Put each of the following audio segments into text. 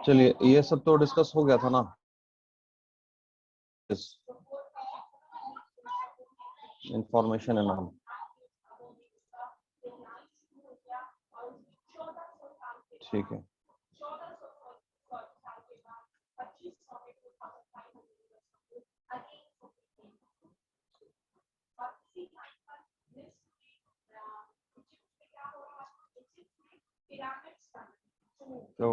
चलिए, ये सब तो डिस्कस हो गया था ना, इंफॉर्मेशन एंड ऑल। ठीक है, तो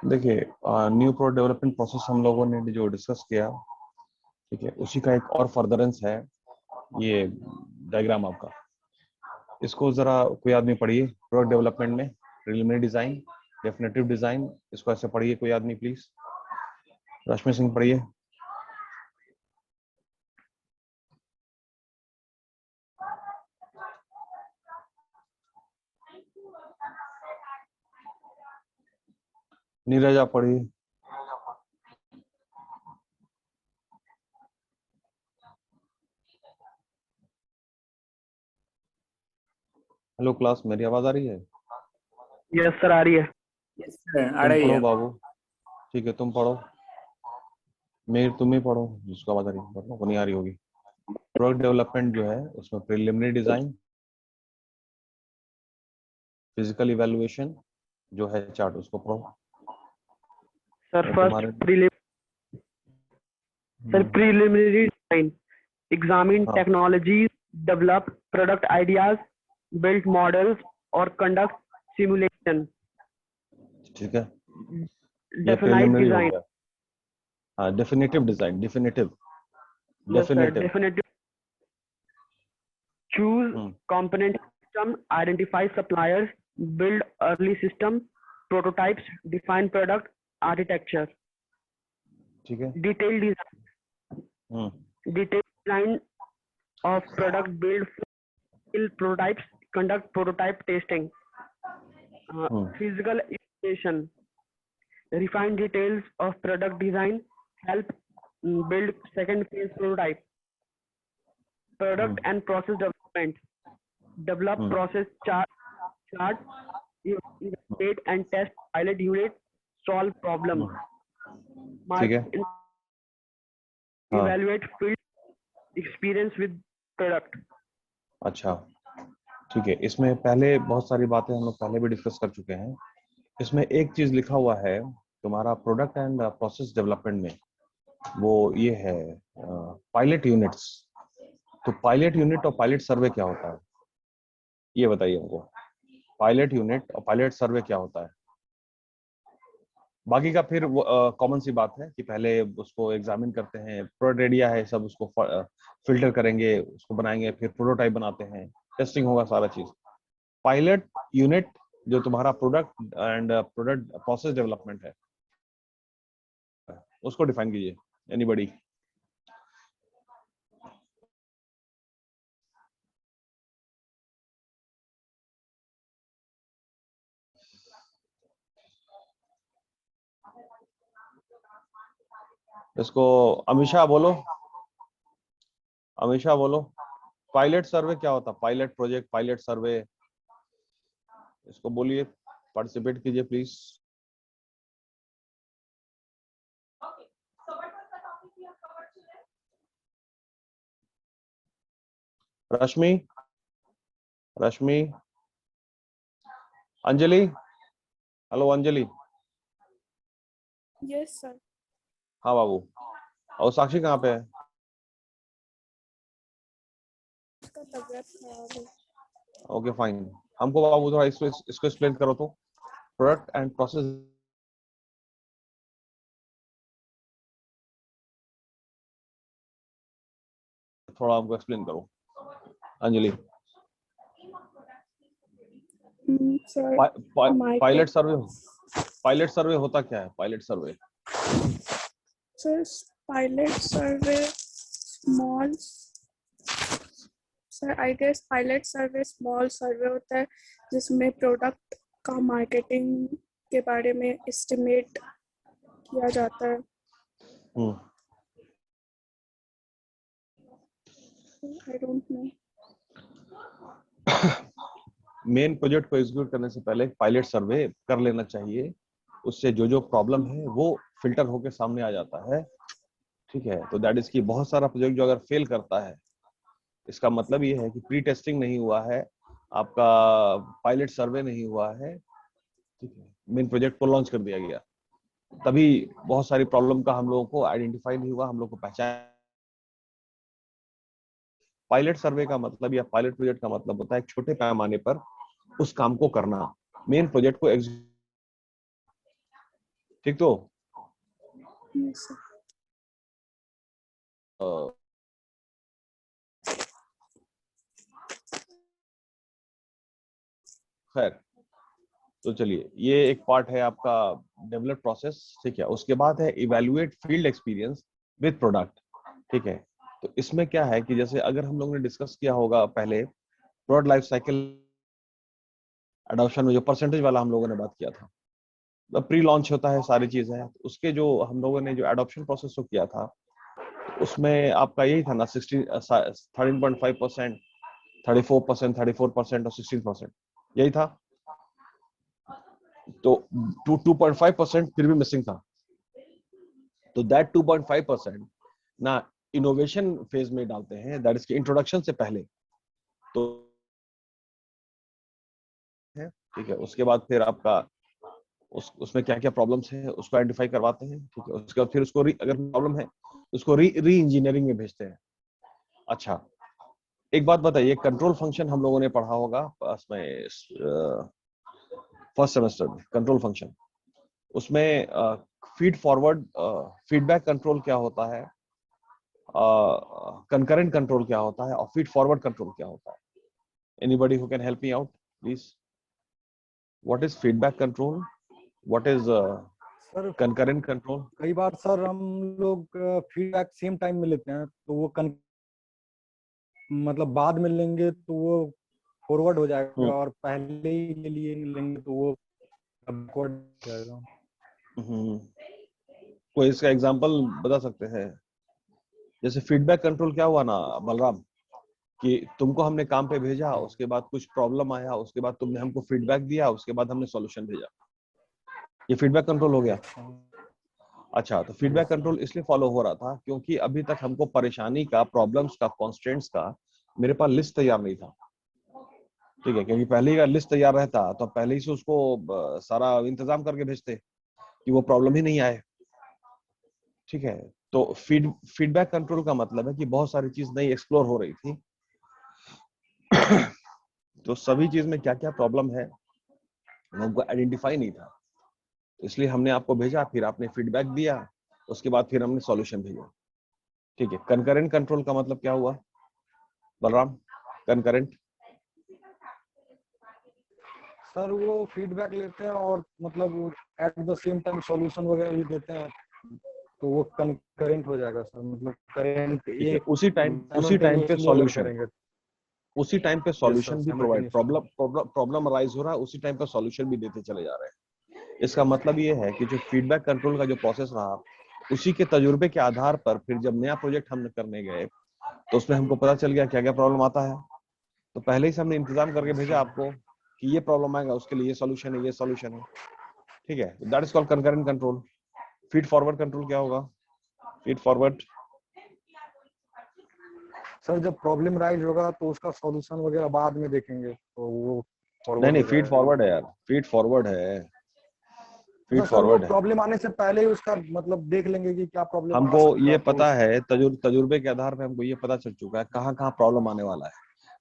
देखिए, न्यू प्रोडक्ट डेवलपमेंट प्रोसेस हम लोगों ने जो डिस्कस किया, ठीक है, उसी का एक और फर्दरेंस है ये डायग्राम आपका। इसको जरा कोई आदमी पढ़िए। प्रोडक्ट डेवलपमेंट में प्रिलिमिनरी डिजाइन, डेफिनेटिव डिजाइन, इसको ऐसे पढ़िए कोई आदमी प्लीज। रश्मि सिंह पढ़िए। नीरज आप पढ़िए। हेलो क्लास, मेरी आवाज आ रही है? यस सर, आ रही है। यस सर, आ तुम रही पढ़ो है। बाबू। ठीक है, तुम पढ़ो। मेर तुम ही पढ़ो, जिसको आवाज आ रही है, वो नहीं आ रही होगी। प्रोडक्ट डेवलपमेंट जो है उसमें प्रिलिमिनरी डिजाइन, फिजिकल इवैल्यूएशन जो है चार्ट, उसको पढ़ो। सर तुम्हारे प्रीलिमिनरी डिजाइन, एग्जामिन हाँ, technologies, develop product ideas, build models और कंडक्ट सिमुलेशन। ठीक है, ये डेफिनाइट प्रिलिमिनरी हो डिजाइन। गया। हाँ, definitive design, definitive yes sir, definitive definitive. Choose component system, identify suppliers, build early system, prototypes, define product architecture. ठीक है। Detailed design, detailed design of product, build full prototypes, conduct prototype testing. Physical evaluation, refine details of product design, help build second phase prototype. Product and process development, develop process chart, evaluate and test pilot unit, solve problem. ठीक है। Evaluate field experience with product. अच्छा, ठीक है। इसमें पहले बहुत सारी बातें हम लोग पहले भी डिस्कस कर चुके हैं। इसमें एक चीज लिखा हुआ है तुम्हारा प्रोडक्ट एंड प्रोसेस डेवलपमेंट में, वो ये है पायलट यूनिट्स। तो पायलट यूनिट और पायलट सर्वे क्या होता है, ये बताइए हमको। पायलट यूनिट और पायलट सर्वे क्या होता है? बाकी का फिर कॉमन सी बात है कि पहले उसको एग्जामिन करते हैं, प्रोडक्ट रेडिया है सब, उसको फिल्टर करेंगे, उसको बनाएंगे, फिर प्रोटोटाइप बनाते हैं, टेस्टिंग होगा, सारा चीज। पायलट यूनिट जो तुम्हारा product and product process development है, उसको डिफाइन कीजिए एनीबॉडी। इसको अमीषा बोलो, अमीषा बोलो। पायलट सर्वे क्या होता है? पायलट प्रोजेक्ट, पायलट सर्वे, इसको बोलिए, पार्टिसिपेट कीजिए please. Rashmi, Rashmi, Anjali, hello Anjali. Yes sir. हाँ बाबू। और साक्षी कहाँ पे है? उसका तबीयत खराब है। Okay fine. हमको बाबू थोड़ा इसको एक्सप्लेन करो तो, प्रोडक्ट एंड प्रोसेस। थोड़ा हमको एक्सप्लेन करो Anjali. Sir pilot market survey, pilot survey होता क्या है? Pilot survey sir, pilot survey small, sir I guess pilot survey small survey होता है जिसमें प्रोडक्ट का मार्केटिंग के बारे में एस्टिमेट किया जाता है। I don't know. Main project को एग्जीक्यूट करने से पहले पायलट सर्वे कर लेना चाहिए। उससे जो जो प्रॉब्लम है वो फिल्टर होके सामने आ जाता है। ठीक है, तो दैट इज की बहुत सारा प्रोजेक्ट जो अगर फेल करता है, इसका मतलब ये है कि प्री टेस्टिंग नहीं हुआ है, आपका पायलट सर्वे नहीं हुआ है। ठीक है, मेन प्रोजेक्ट को लॉन्च कर दिया गया, तभी बहुत सारी प्रॉब्लम का हम लोगों को आइडेंटिफाई नहीं हुआ, हम लोग को पहचान। पायलट सर्वे का मतलब या पायलट प्रोजेक्ट का मतलब होता है एक छोटे पैमाने पर उस काम को करना, मेन प्रोजेक्ट को एग्जीक्यूट। ठीक तो यस सर। खैर, तो चलिए, ये एक पार्ट है आपका डेवलप प्रोसेस। ठीक है, उसके बाद है evaluate field experience with product. ठीक है, तो इसमें क्या है कि जैसे अगर हम लोगों ने डिस्कस किया होगा पहले प्रोडक्ट लाइफ साइकिल अडॉप्शन में, जो परसेंटेज वाला हम लोगों ने बात किया था, मतलब प्री लॉन्च होता है सारी चीजें, उसके जो हम लोगों ने जो एडॉप्शन प्रोसेस को किया था, उसमें आपका यही था ना, 13.5%, 34%, 34% और 16%, यही था। तो 2.5% फिर भी मिसिंग था। तो दैट 2.5% ना इनोवेशन फेज में डालते हैं, दैट इज इंट्रोडक्शन से पहले। तो ठीक है, उसके बाद फिर आपका उसमें क्या क्या प्रॉब्लम्स हैं उसको आइडेंटिफाई करवाते हैं। ठीक है, उसके बाद फिर उसको अगर प्रॉब्लम है उसको री इंजीनियरिंग में भेजते हैं। अच्छा, एक बात बताइए, कंट्रोल फंक्शन हम लोगों ने पढ़ा होगा उसमें फर्स्ट सेमेस्टर में, कंट्रोल फंक्शन। उसमें फीड फॉरवर्ड फीडबैक कंट्रोल क्या होता है, कंकरेंट कंट्रोल क्या होता है और फीड फॉरवर्ड कंट्रोल क्या होता है? Anybody who can help me out please? What is feedback control, what is sir concurrent control? कई बार सर हम लोग फीडबैक सेम टाइम में लेते हैं, तो वो मतलब बाद में लेंगे तो वो फॉरवर्ड हो जाएगा, और पहले ही ले लिए लेंगे तो वो बैकवर्ड हो जाएगा। कोई इसका एग्जांपल बता सकते हैं? जैसे फीडबैक कंट्रोल क्या हुआ ना बलराम, कि तुमको हमने काम पे भेजा, उसके बाद कुछ प्रॉब्लम आया, उसके बाद तुमने हमको फीडबैक दिया, उसके बाद हमने सॉल्यूशन भेजा, ये फीडबैक कंट्रोल हो गया। अच्छा, तो फीडबैक कंट्रोल इसलिए फॉलो हो रहा था क्योंकि अभी तक हमको परेशानी का, प्रॉब्लम्स का, कॉन्स्टेंट्स का मेरे पास लिस्ट तैयार नहीं था। ठीक है, क्योंकि पहले ही का लिस्ट तैयार रहता तो पहले ही से उसको सारा इंतजाम करके भेजते कि वो प्रॉब्लम ही नहीं आए। ठीक है, तो फीडबैक कंट्रोल का मतलब है कि बहुत सारी चीज नई एक्सप्लोर हो रही थी, तो सभी चीज में क्या क्या प्रॉब्लम है हमको आइडेंटिफाई नहीं था, इसलिए हमने आपको भेजा, फिर आपने फीडबैक दिया, उसके बाद फिर हमने सॉल्यूशन भेजा। ठीक है, कंकरेंट कंट्रोल का मतलब क्या हुआ बलराम? कंकरेंट सर वो फीडबैक लेते हैं और मतलब at the same time solution वगैरह भी देते हैं, तो वो कंकरेंट हो जाएगा सर। मतलब करेंट एक उसी टाइम पे साइमल्टेनियसली अगर सॉल्यूशन, करेंगे। उसी टाइम पे यस सर, सॉल्यूशन भी प्रोवाइड, साइमल्टेनियसली। प्रॉब्लम अराइज हो रहा है उसी टाइम पे सॉल्यूशन भी देते चले जा रहे हैं। इसका मतलब ये है कि जो फीडबैक कंट्रोल का जो प्रोसेस रहा, उसी के तजुर्बे के आधार पर फिर जब नया प्रोजेक्ट हम करने गए तो उसमें हमको पता चल गया क्या क्या प्रॉब्लम आता है, तो पहले ही से हमने इंतजाम करके भेजा आपको कि ये प्रॉब्लम आएगा, उसके लिए ये सॉल्यूशन है, ये सॉल्यूशन है। ठीक है, that is called concurrent control. Feed forward control क्या होगा? फीड फॉरवर्ड सर जब प्रॉब्लम राइज होगा तो उसका सॉल्यूशन वगैरह बाद में देखेंगे, तो वो नहीं फॉरवर्ड नहीं, हो फीड जाएगा। फॉरवर्ड है यार, फीड फॉरवर्ड है, फीड अच्छा सर, वो फॉरवर्ड है। प्रॉब्लम आने से पहले ही उसका मतलब देख लेंगे कि क्या प्रॉब्लम आ हमको सकता ये है, तो पता है, तजुर्बे के आधार पे हमको ये पता चल चुका है कहाँ कहाँ प्रॉब्लम आने वाला है।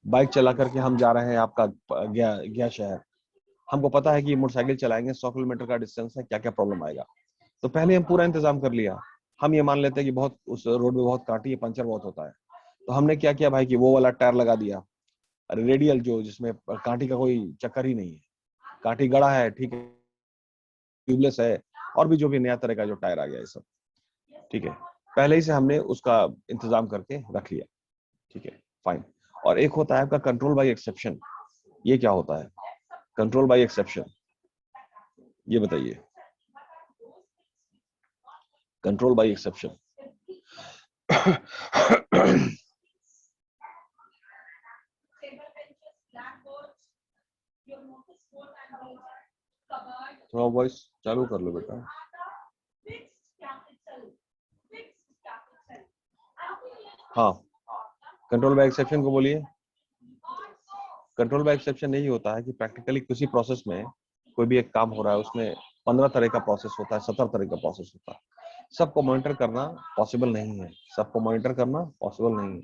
बाइक चला करके हम जा रहे हैं, आपका गया शहर, हमको पता है कि मोटरसाइकिल चलाएंगे 100 किलोमीटर का डिस्टेंस है, क्या क्या प्रॉब्लम आएगा, तो पहले हम पूरा इंतजाम कर लिया। हम ये मान लेते हैं कि बहुत उस रोड में बहुत कांटी है, पंचर बहुत होता है, तो हमने क्या किया भाई कि वो वाला टायर लगा दिया, रेडियल जो, जिसमें कांटी का कोई चक्कर ही नहीं है, कांटी गड़ा है ठीक है, ट्यूबलेस है, और भी जो भी नया तरह का जो टायर आ गया है सब, ठीक है, पहले ही से हमने उसका इंतजाम करके रख लिया, ठीक है, फाइन। और एक होता है आपका कंट्रोल बाय एक्सेप्शन। ये क्या होता है कंट्रोल बाय एक्सेप्शन, ये बताइए। कंट्रोल बाय एक्सेप्शन थोड़ा वॉइस चालू कर लो बेटा। हाँ, कंट्रोल बाय एक्सेप्शन को बोलिए। कंट्रोल बाय एक्सेप्शन यही होता है कि प्रैक्टिकली किसी प्रोसेस में कोई भी एक काम हो रहा है, उसमें 15 तरह का प्रोसेस होता है, 17 तरह का प्रोसेस होता है, सबको मॉनिटर करना पॉसिबल नहीं है, सबको मॉनिटर करना पॉसिबल नहीं है।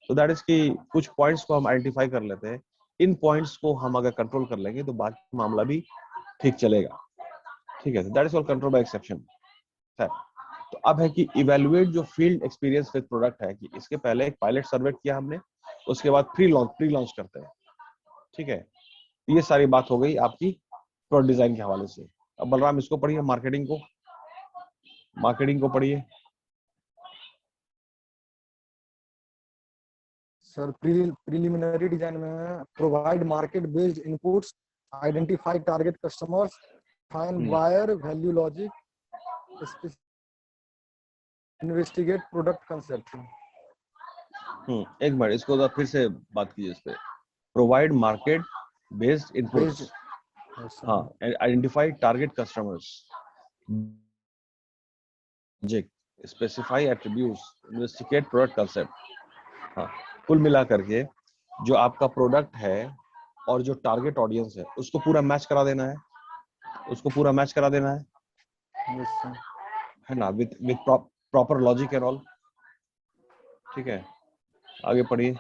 तो दैट इज कि कुछ पॉइंट्स को हम आइडेंटिफाई कर लेते हैं, इन पॉइंट्स को हम अगर कंट्रोल कर लेंगे तो बाकी मामला भी ठीक चलेगा, ठीक है, that is called control by exception है। तो अब है कि इवेलुएट जो फील्ड एक्सपीरियंस विद प्रोडक्ट है, कि इसके पहले एक पायलट सर्वे किया हमने, उसके बाद प्री लॉन्च करते हैं, ठीक है। ये सारी बात हो गई आपकी प्रोडक्ट डिजाइन के हवाले से। अब बलराम इसको पढ़िए, मार्केटिंग को पढ़िए। सर प्रीलिमिनरी डिजाइन में provide market based inputs, identify target customers, find buyer value logic, investigate product concept. एक बार इसको फिर से बात कीजिए इस पे। प्रोवाइड मार्केट बेस्ड इनपुट्स, हाँ, identify target customers, specify attributes, investigate product concept. हाँ, कुल मिला करके जो आपका प्रोडक्ट है और जो टारगेट ऑडियंस है उसको पूरा मैच करा देना है, उसको पूरा मैच करा देना है ना, with proper logic and all, ठीक है। आगे पढ़िए।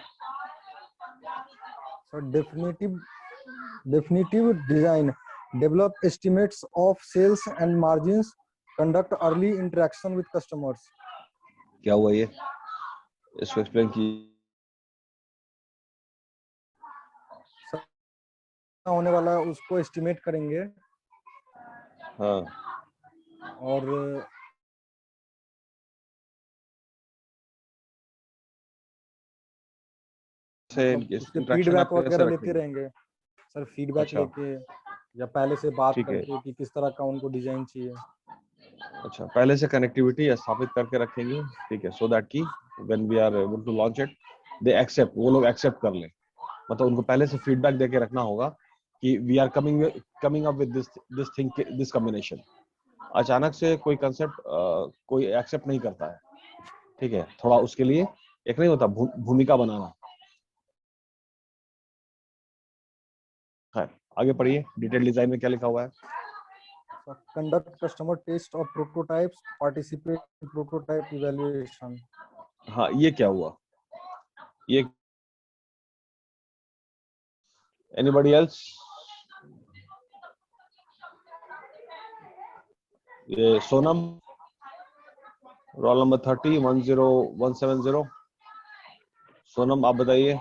Sir definitive design, develop estimates of sales and margins, conduct early interaction with customers। क्या हुआ ये, इसको एक्सप्लेन की। होने वाला है उसको एस्टिमेट करेंगे, हाँ, और उसके फीडबैक वगैरह लेते रहेंगे सर, फीडबैक अच्छा, लेके या पहले से बात ठीक है, करके कि किस तरह का उनको डिजाइन चाहिए। अच्छा, पहले से कनेक्टिविटी स्थापित करके रखेंगे, ठीक है, सो दैट कि when we are able to launch it they accept, वो लोग एक्सेप्ट कर लें, मतलब उनको पहले से फीडबैक देके रखना होगा कि we are coming up with this combination. अचानक से कोई कंसेप्ट कोई एक्सेप्ट नहीं करता है, ठीक है, थोड़ा उसके लिए एक नहीं होता भूमिका बनाना है। आगे पढ़िए, डिटेल डिजाइन में क्या लिखा हुआ है। Conduct customer test of prototypes, participate in prototype evaluation. हाँ, ये क्या हुआ, ये एनीबॉडी एल्स, ये सोनम, रोल नंबर 30 10170, सोनम आप बताइए।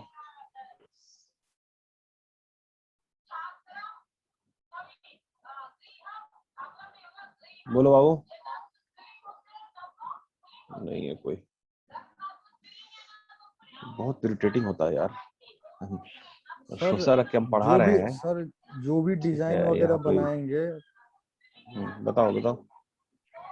बोलो बाबू, नहीं है कोई, बहुत इरिटेटिंग होता है यार, सोचा रख के हम पढ़ा रहे हैं सर जो भी डिजाइन वगैरह बनाएंगे, बताओ।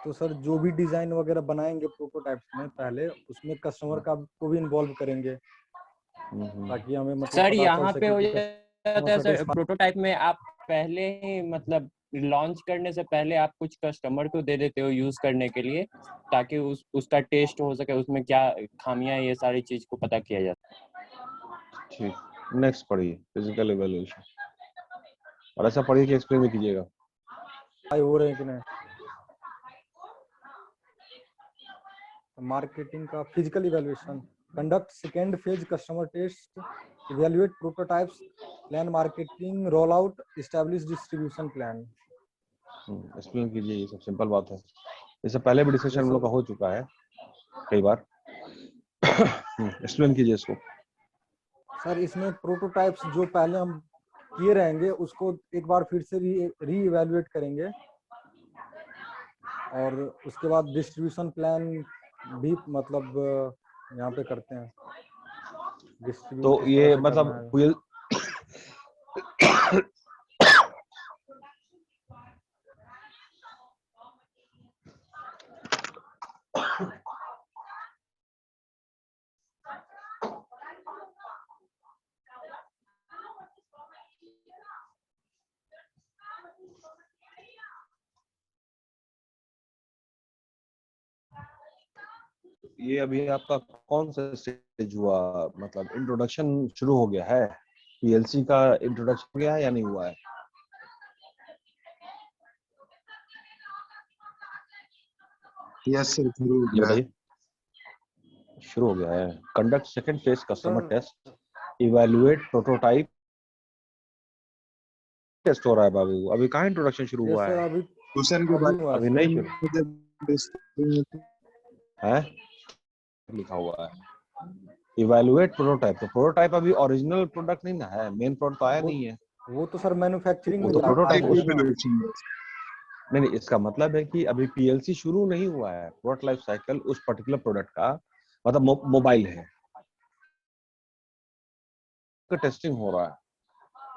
तो सर जो भी डिजाइन वगैरह बनाएंगे प्रोटोटाइप्स में, पहले उसमें कस्टमर का को भी इन्वॉल्व करेंगे, ताकि हमें मतलब सर पता यहाँ चल पे सके हो कि जाता है सर, प्रोटोटाइप में आप पहले ही मतलब लॉन्च करने से पहले आप कुछ कस्टमर को दे देते हो यूज करने के लिए, ताकि उसका टेस्ट हो सके, उसमें क्या खामियां, ये सारी चीज को पता किया जाता है। ठीक, नेक्स्ट पढ़िए फिजिकल इवैल्यूएशन, और ऐसा पढ़िए कि एक्सप्लेन भी कीजिएगा। हो रहे हैं कि नहीं। मार्केटिंग का physical evaluation, conduct second phase customer test, evaluate prototypes, plan marketing roll out, establish distribution plan. Explain कीजिए, ये सब सिंपल बात है, इससे पहले भी डिस्कशन हम लोग का हो चुका है कई बार। एक्सप्लेन कीजिए इसको। सर इसमें प्रोटोटाइप्स जो पहले हम किए रहेंगे उसको एक बार फिर से री इवैल्यूएट करेंगे, और उसके बाद डिस्ट्रीब्यूशन प्लान भी मतलब यहाँ पे करते हैं, डिस्ट्रीब्यूट तो किस तरह ये से मतलब करना है। हुई ये अभी आपका कौन सा स्टेज हुआ, मतलब इंट्रोडक्शन शुरू हो गया है, पीएलसी का इंट्रोडक्शन हो गया है या नहीं हुआ है? यस सर, शुरू हो ये गया है। बताइए, शुरू हो गया है। Conduct second phase customer sir test, evaluate prototype, test हो रहा है बाबू, अभी कहाँ इंट्रोडक्शन शुरू यस हुआ सर, है? अभी क्वेश्चन के अभी हुआ है अभी सर। नहीं शुरू बाद है, लिखा हुआ है इवैल्यूएट प्रोटोटाइप। तो प्रोटोटाइप अभी ओरिजिनल प्रोडक्ट नहीं ना है, मेन प्रोडक्ट तो आया वो नहीं है, वो तो सर मैन्युफैक्चरिंग वो में तो जाता प्रोटोटाइप है हो। ना। नहीं, इसका मतलब है कि अभी पीएलसी शुरू नहीं हुआ है, प्रोडक्ट लाइफ साइकिल उस पर्टिकुलर प्रोडक्ट का, मतलब मोबाइल है, टेस्टिंग हो रहा है।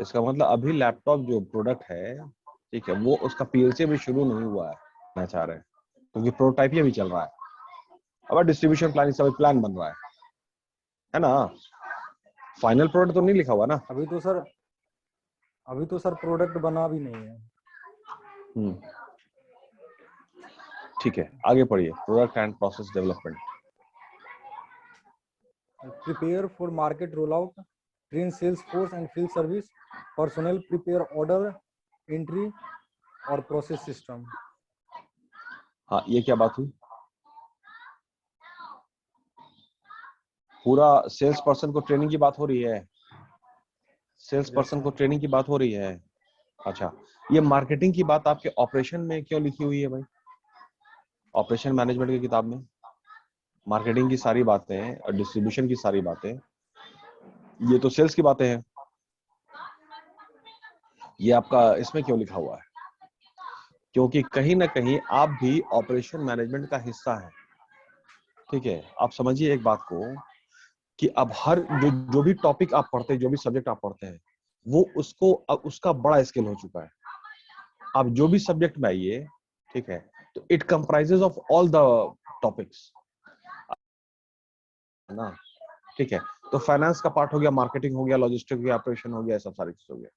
इसका मतलब अभी लैपटॉप जो प्रोडक्ट है, ठीक है, वो उसका पीएलसी अभी शुरू नहीं हुआ है, मैं चाह रहे हैं, क्योंकि प्रोटोटाइप ही अभी चल रहा है। अब डिस्ट्रीब्यूशन प्लान, सब प्लान बन रहा है ना, फाइनल प्रोडक्ट तो नहीं लिखा हुआ ना। अभी तो सर प्रोडक्ट बना भी नहीं है। ठीक है, आगे पढ़िए, product and process development. Prepare for market rollout, train sales force and field service personnel, prepare order entry और process system। हाँ, ये क्या बात हुई? पूरा सेल्स पर्सन को ट्रेनिंग की बात हो रही है, सेल्स पर्सन को ट्रेनिंग की बात हो रही है। अच्छा, ये मार्केटिंग की बात आपके ऑपरेशन में क्यों लिखी हुई है भाई? ऑपरेशन मैनेजमेंट की किताब में मार्केटिंग की सारी बातें और डिस्ट्रीब्यूशन की सारी बातें, ये तो सेल्स की बातें हैं, ये आपका इसमें क्यों लिखा हुआ है? क्योंकि कहीं ना कहीं आप भी ऑपरेशन मैनेजमेंट का हिस्सा है, ठीक है। आप समझिए एक बात को कि अब हर जो भी टॉपिक आप पढ़ते हैं, जो भी सब्जेक्ट आप पढ़ते हैं, वो उसको उसका बड़ा स्केल हो चुका है। आप जो भी सब्जेक्ट में आइए, ठीक है, तो it comprises of all the topics ना, ठीक है। तो फाइनेंस का पार्ट हो गया, मार्केटिंग हो गया, लॉजिस्टिक हो गया, ऑपरेशन हो गया, सब सारी चीज हो गया।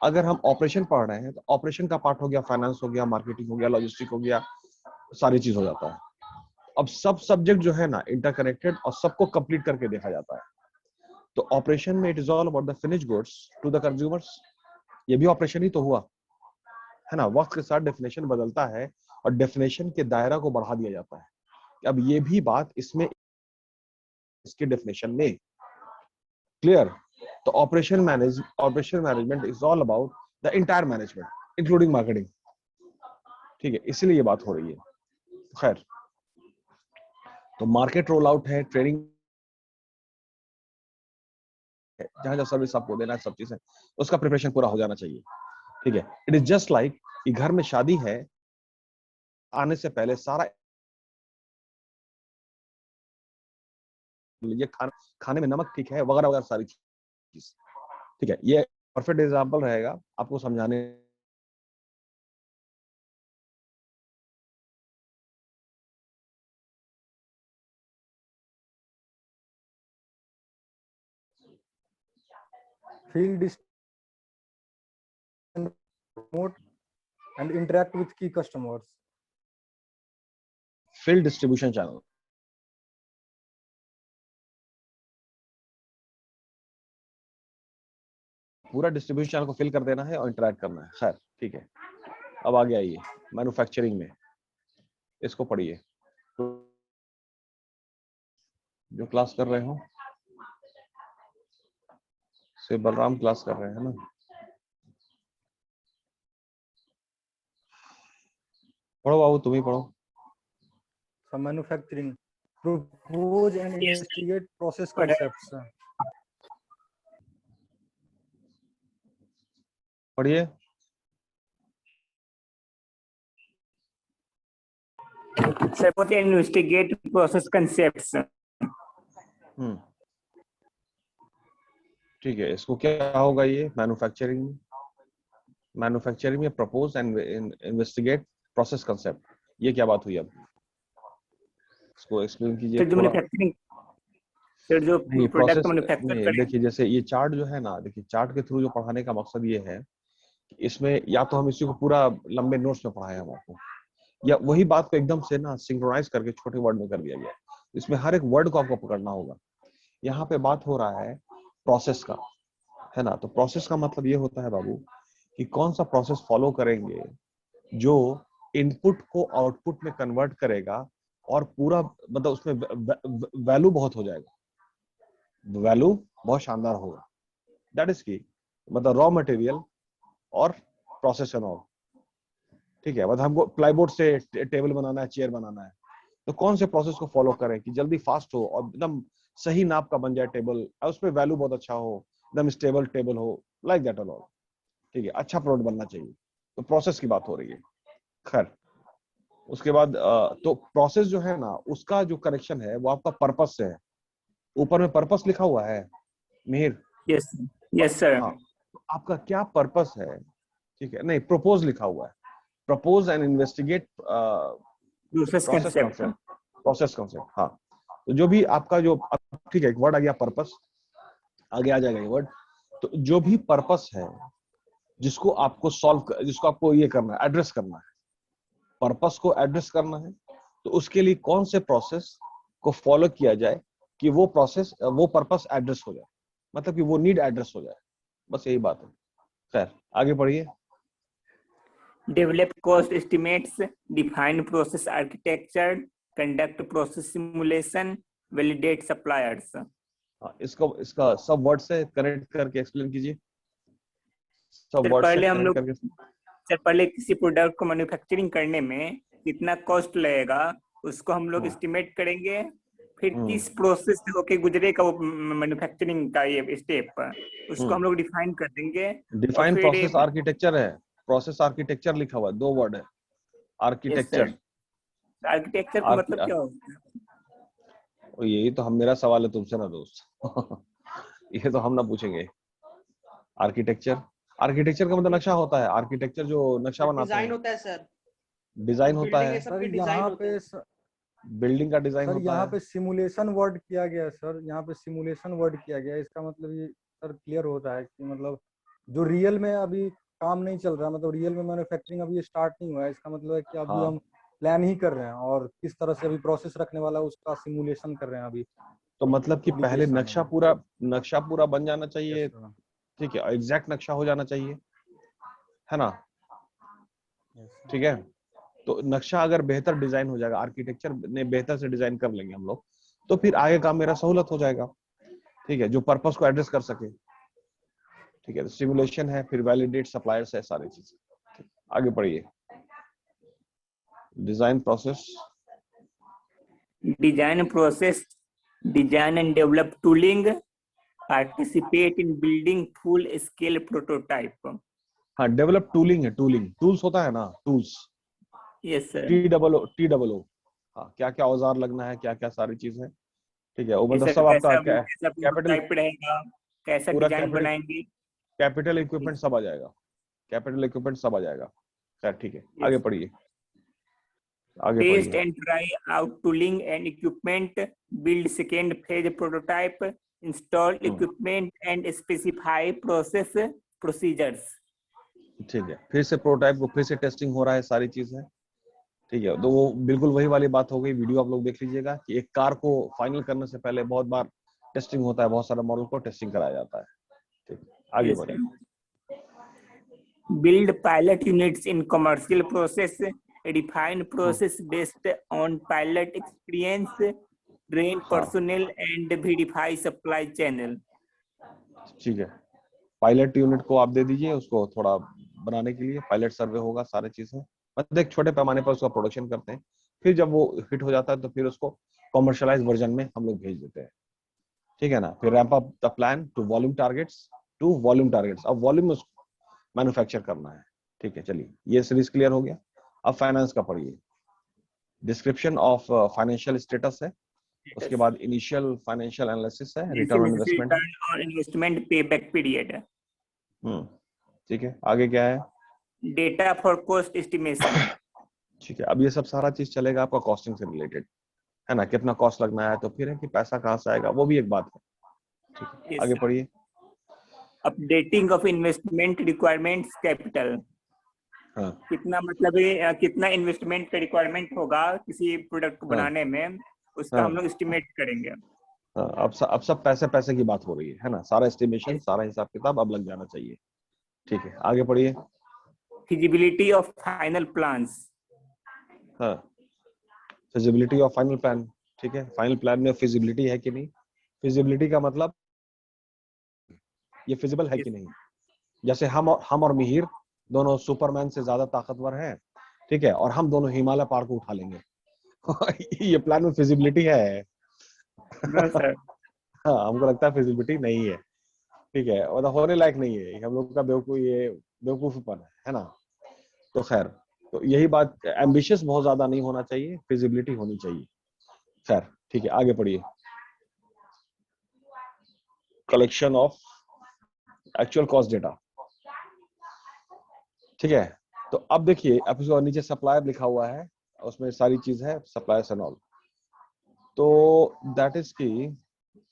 अगर हम ऑपरेशन पढ़ रहे हैं तो ऑपरेशन का पार्ट हो गया, फाइनेंस हो गया, मार्केटिंग हो गया, लॉजिस्टिक हो गया, सारी चीज हो जाता है। अब सब सब्जेक्ट जो है ना इंटरकनेक्टेड, और सबको कंप्लीट करके देखा जाता है। तो ऑपरेशन में it is all about the finish goods to the consumers, ये भी ऑपरेशन ही तो हुआ है ना। वक्त के साथ डेफिनेशन बदलता है और डेफिनेशन के दायरा को बढ़ा दिया जाता है। अब ये भी बात इसमें, इसके डेफिनेशन में क्लियर। तो operation management is all about the entire management including marketing, ठीक है, इसीलिए ये बात हो रही है। खैर, तो मार्केट रोल आउट है, ट्रेनिंग, जहां जहां सर्विस आपको देना है, सब चीजें, उसका प्रिपरेशन पूरा हो जाना चाहिए, ठीक है। इट इज जस्ट लाइक घर में शादी है, आने से पहले सारा ये खाने में नमक ठीक है, वगैरह वगैरह सारी चीज, ठीक है। ये परफेक्ट एग्जांपल रहेगा आपको समझाने। Field promote and interact with key customers. Fill distribution channel. पूरा डिस्ट्रीब्यूशन चैनल को फिल कर देना है और इंटरेक्ट करना है। खैर ठीक है, अब आगे आइए मैन्युफैक्चरिंग में, इसको पढ़िए। जो क्लास कर रहे हो से बलराम क्लास कर रहे हैं ना, पढ़ो बाबू, तुम ही पढ़ो। So manufacturing, propose and investigate process concepts. पढ़िए। Support and investigate process concepts. ठीक है, इसको क्या होगा ये मैन्युफैक्चरिंग में propose and investigate process concept, ये क्या बात हुई? अब इसको एक्सप्लेन कीजिए। जो मैन्युफैक्चरिंग, सर जो प्रोडक्ट मैन्युफैक्चर करें, देखिए जैसे ये चार्ट जो है ना, देखिए चार्ट के थ्रू जो पढ़ाने का मकसद ये है कि इसमें या तो हम इसी को पूरा लंबे नोट्स में पढ़ाए हम आपको, या वही बात को एकदम से ना सिंक्रोनाइज करके छोटे वर्ड में कर दिया गया। इसमें हर एक वर्ड को आपको पकड़ना होगा। यहाँ पे बात हो रहा है प्रोसेस का, है ना। तो प्रोसेस का मतलब ये होता है बाबू कि कौन सा प्रोसेस फॉलो करेंगे जो इनपुट को आउटपुट में कन्वर्ट करेगा और पूरा मतलब उसमें वैल्यू बहुत हो जाएगा, वैल्यू बहुत शानदार होगा। दैट इज की मतलब रॉ मटेरियल और प्रोसेस एंड ऑल, ठीक है। मतलब हमको प्लाईबोर्ड से टेबल बनाना है, चेयर बनाना है, तो कौन से प्रोसेस को फॉलो करें कि जल्दी फास्ट हो और एकदम सही नाप का बन जाए टेबल, और उसमें वैल्यू बहुत अच्छा हो, एकदम स्टेबल टेबल हो, लाइक दैट ऑल, ठीक है। अच्छा प्रोडक्ट बनना चाहिए, तो प्रोसेस की बात हो रही है। खैर उसके बाद तो प्रोसेस जो है ना, उसका जो कनेक्शन है वो आपका पर्पस से है। ऊपर में पर्पस लिखा हुआ है मिहिर। Yes sir. हाँ, तो आपका क्या पर्पस है, ठीक है। नहीं, प्रपोज लिखा हुआ है, propose and investigate process concept. हाँ, तो जो भी आपका जो, ठीक है, एक वर्ड आ गया पर्पस, आगे आ जाएगा ये वर्ड। तो जो भी पर्पस है जिसको आपको जिसको आपको ये करना है, एड्रेस करना है, पर्पस को एड्रेस करना है, तो उसके लिए कौन से प्रोसेस को फॉलो किया जाए कि वो प्रोसेस वो पर्पस एड्रेस हो जाए, मतलब कि वो नीड एड्रेस हो जाए, बस यही बात है। खैर आगे पढ़िए। Develop cost estimates, define process architecture, conduct process simulation, validate suppliers. इसका सब वर्ड से कनेक्ट करके एक्सप्लेन कीजिए। सब वर्ड से कनेक्ट करके। सर पहले किसी प्रोडक्ट को मैन्युफैक्चरिंग करने में कितना कॉस्ट लगेगा उसको हम लोग एस्टिमेट करेंगे, फिर किस प्रोसेस से होके गुजरेगा वो मैन्युफैक्चरिंग का ये स्टेप, उसको हम लोग डिफाइन कर देंगे। डिफाइन प्रोसेस आर्किटेक्चर है, प्रोसेस आर्किटेक्चर लिखा हुआ है, 2 वर्ड है, आर्किटेक्चर। आर्किटेक्चर का मतलब क्या होता है? यही तो हम, मेरा सवाल है तुमसे ना दोस्त। ये तो हम ना पूछेंगे। आर्किटेक्चर का मतलब नक्शा होता है। आर्किटेक्चर जो नक्शा बनाता है, डिजाइन होता है सर, डिजाइन होता है सर। यहाँ पे बिल्डिंग का डिजाइन होता है। यहाँ पे सिमुलेशन वर्ड किया गया है सर, यहाँ पे सिमुलेशन वर्ड किया गया है। इसका मतलब ये सर क्लियर होता है कि मतलब जो रियल में अभी काम नहीं चल रहा, मतलब रियल में मैन्युफैक्चरिंग अभी स्टार्ट नहीं हुआ है। इसका मतलब है कि अभी हम प्लान ही कर रहे हैं और किस तरह से अभी प्रोसेस रखने वाला है उसका सिमुलेशन कर रहे हैं अभी। तो मतलब कि पहले नक्शा पूरा बन जाना चाहिए, ठीक है, एग्जैक्ट नक्शा हो जाना चाहिए, है ना, ठीक है। तो नक्शा अगर बेहतर डिजाइन हो जाएगा, आर्किटेक्चर ने बेहतर से डिजाइन कर लेंगे हम लोग, तो फिर आगे काम मेरा सहूलत हो जाएगा, ठीक है, जो पर्पस को एड्रेस कर सके, ठीक है। सिमुलेशन है, फिर वैलिडेट सप्लायर्स है, सारी चीजें। आगे पढ़िए। Design process, design and develop tooling, participate in building full scale prototype. हाँ, डेवलप टूलिंग है, टूल्स होता है ना, टूल्स। Yes sir. TOO। हाँ, क्या क्या औजार लगना है, क्या क्या सारी चीजें, ठीक है। वो मतलब सब आपका कैपिटल रहेगा, कैसा डिजाइन बनाएंगे, कैपिटल इक्विपमेंट सब आ जाएगा, खैर ठीक है। आगे पढ़िए। Test and try out tooling and equipment, build second phase prototype, install equipment and specify process procedures. ठीक है, फिर से प्रोटोटाइप को फिर से टेस्टिंग हो रहा है, सारी चीज है। ठीक है, तो वो बिल्कुल वही वाली बात हो गई। वीडियो आप लोग देख लीजिएगा कि एक कार को फाइनल करने से पहले बहुत बार टेस्टिंग होता है, बहुत सारे मॉडल को टेस्टिंग कराया जाता है। ठीक, आगे Yes, बढ़िए। sir. Build pilot units in commercial process, refine process based on pilot experience, train हाँ, personnel and verify supply channel. ठीक है, पायलट यूनिट को आप दे दीजिए उसको थोड़ा बनाने के लिए। पायलट सर्वे होगा, सारे चीजें मतलब एक छोटे पैमाने पर उसका प्रोडक्शन करते हैं, फिर जब वो हिट हो जाता है तो फिर उसको कॉमर्शियलाइज वर्जन में हम लोग भेज देते हैं। ठीक है ना, फिर ramp up the plan to volume targets. अब वॉल्यूम मैन्युफैक्चर करना है। ठीक है, चलिए ये सीरीज क्लियर हो गया। अब फाइनेंस का पढ़िए। डिस्क्रिप्शन ऑफ फाइनेंशियल स्टेटस है, उसके बाद इनिशियल फाइनेंशियल एनालिसिस है, रिटर्न ऑन इन्वेस्टमेंट है। Return on investment payback period. ठीक है, आगे क्या है? Data for cost estimation. ठीक है, अब ये सब सारा चीज चलेगा आपका कॉस्टिंग से रिलेटेड, है ना, कितना कॉस्ट लगना है, तो फिर है कि पैसा कहाँ से आएगा, वो भी एक बात है। ठीक है, Yes, आगे sir. पढ़िए। Updating of investment requirements capital. हाँ, कितना मतलब ये कितना इन्वेस्टमेंट का रिक्वायरमेंट होगा किसी प्रोडक्ट को हाँ, बनाने में, उसका हाँ, हम लोग एस्टिमेट करेंगे. हाँ, अब सब पैसे की बात हो रही है ना, सारा एस्टिमेशन, सारा हिसाब किताब अब लग जाना चाहिए। ठीक है, आगे पढ़िए। Feasibility of final plans. हाँ, फिजिबिलिटी ऑफ फाइनल प्लान। ठीक है, फाइनल प्लान में फिजिबिलिटी है कि नहीं, फिजिबिलिटी का मतलब ये फिजिबल है कि नहीं। जैसे हम और मिहिर दोनों सुपरमैन से ज्यादा ताकतवर हैं, ठीक है, और हम दोनों हिमालय पहाड़ को उठा लेंगे। ये प्लान में फिजिबिलिटी है? No sir. हाँ, हमको लगता है फिजिबिलिटी नहीं है। ठीक है, और होने लायक नहीं है, हम लोग का बेवकूफीपन है ना। तो खैर, तो यही बात, एम्बिशियस बहुत ज्यादा नहीं होना चाहिए, फिजिबिलिटी होनी चाहिए। खैर, ठीक है, आगे पढ़िए। Collection of actual cost data. ठीक है, तो अब देखिए, अब इसको नीचे सप्लायर लिखा हुआ है, उसमें सारी चीज है, सप्लायर्स एंड ऑल। तो दैट इज की,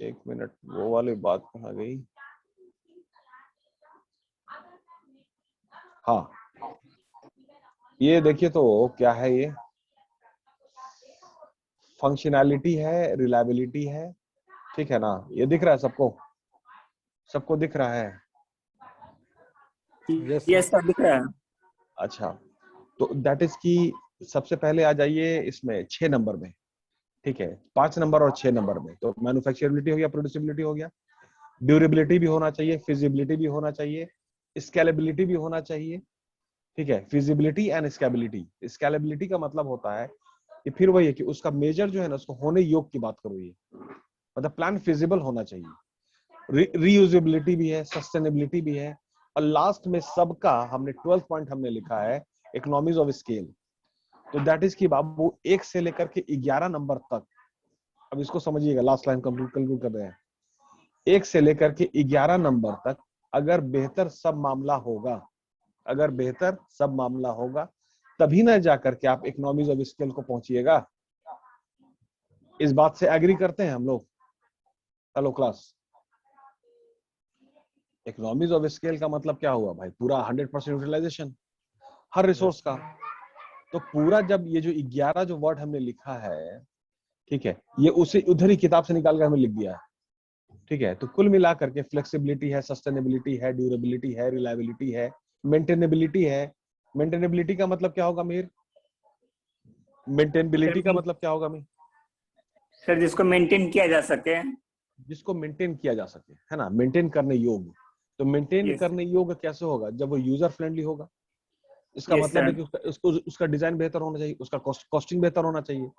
एक मिनट, वो वाली बात कहाँ गई? हाँ, ये देखिए, तो क्या है ये? फंक्शनैलिटी है, रिलायबिलिटी है। ठीक है ना, ये दिख रहा है सबको दिख रहा है? यस सर, दिख रहा है. अच्छा, तो दैट इज की सबसे पहले आ जाइए इसमें 6 नंबर में। ठीक है, 5 नंबर और 6 नंबर में, तो मैन्युफैक्चरेबिलिटी हो गया, प्रोड्यूसिबिलिटी हो गया, ड्यूरेबिलिटी भी होना चाहिए, फिजिबिलिटी भी होना चाहिए, स्केलेबिलिटी भी होना चाहिए। ठीक है, फिजिबिलिटी एंड स्केलेबिलिटी। स्केलेबिलिटी का मतलब होता है कि फिर वही है कि उसका मेजर जो है ना, उसको होने योग की बात करो, ये मतलब प्लान फिजिबल होना चाहिए, रीयूजेबिलिटी भी है, सस्टेनेबिलिटी भी है, और लास्ट में सबका हमने 12th पॉइंट हमने लिखा है इकोनॉमीज ऑफ स्केल। तो दैट इज की बाबू 1 से लेकर के 11 नंबर तक, अब इसको समझिएगा, लास्ट लाइन कंक्लूड कर रहे हैं। 1 से लेकर के 11 नंबर तक अगर बेहतर सब मामला होगा, तभी ना जाकर के आप इकोनॉमीज ऑफ स्केल को पहुंचिएगा। इस बात से एग्री करते हैं हम लोग? Hello class, economies of scale का मतलब क्या हुआ भाई? पूरा 100% यूटिलाइजेशन हर रिसोर्स का। तो पूरा जब ये जो 11 जो वर्ड हमने लिखा है, ठीक है, ये उसे उधर ही किताब से निकाल कर हमें लिख दिया है। ठीक है, तो कुल मिला करके फ्लेक्सिबिलिटी है, सस्टेनेबिलिटी है, ड्यूरेबिलिटी है, रिलायबिलिटी है, मेंटेनेबिलिटी है। मेंटेनेबिलिटी का मतलब क्या होगा मीर? मेंटेनेबिलिटी का मतलब क्या होगा मीर? सर, जिसको मेंटेन किया जा सके. जिसको मेंटेन किया जा सके, है ना, मेंटेन करने योग्य। तो मेंटेन Yes. करने योग्य कैसे होगा? जब वो यूजर फ्रेंडली होगा। इसका Yes, मतलब है sir. कि उसका डिजाइन बेहतर होना चाहिए, उसका कॉस्टिंग बेहतर होना चाहिए।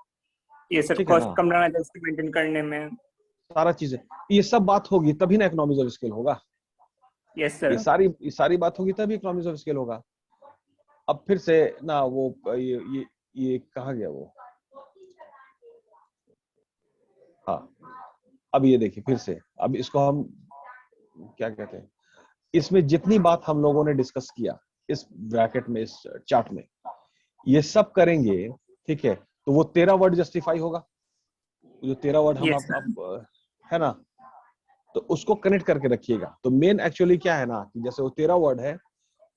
ये सर, ठीक है कॉस्ट ना, कम रहना चाहिए उसको मेंटेन करने में. सारा चीजें, ये सब बात होगी तभी ना इकोनॉमीज ऑफ स्केल होगा। यस ये सर. सारी बात होगी तभी इकोनॉमीज ऑफ स्केल होगा। अब फिर से ना वो ये कहाँ गया वो? हाँ, अब ये देखिए फिर से, अब इसको हम क्या कहते हैं, इसमें जितनी बात हम लोगों ने डिस्कस किया इस ब्रैकेट में, इस चार्ट में, ये सब करेंगे। ठीक है, तो वो 13 वर्ड जस्टिफाई होगा, जो 13 वर्ड हम Yes, आप है ना, तो उसको कनेक्ट करके रखिएगा। तो मेन एक्चुअली क्या है ना, कि जैसे वो 13 वर्ड है,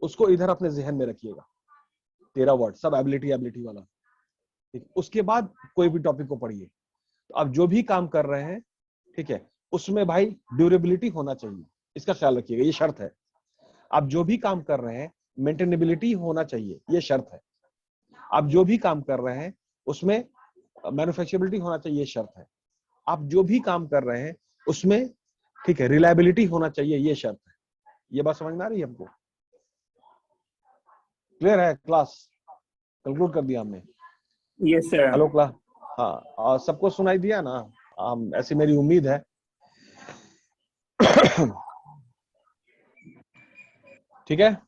उसको इधर अपने जहन में रखिएगा, 13 वर्ड सब एबिलिटी वाला। ठीक, उसके बाद कोई भी टॉपिक को पढ़िए। तो आप जो भी काम कर रहे हैं, ठीक है, उसमें भाई ड्यूरेबिलिटी होना चाहिए, इसका ख्याल रखिएगा, ये शर्त है। आप जो भी काम कर रहे हैं मेंटेनेबिलिटी होना चाहिए, ये शर्त है। आप जो भी काम कर रहे हैं उसमें मैन्युफैक्चरेबिलिटी होना चाहिए, ये शर्त है। आप जो भी काम कर रहे हैं उसमें, ठीक है, रिलायबिलिटी होना चाहिए, ये शर्त है। ये बात समझ में आ रही है हमको? क्लियर है? क्लास कंक्लूड कर दिया हमने? Yes sir. हेलो क्लास, हाँ, और सबको सुनाई दिया ना? ऐसी मेरी उम्मीद है। ठीक है।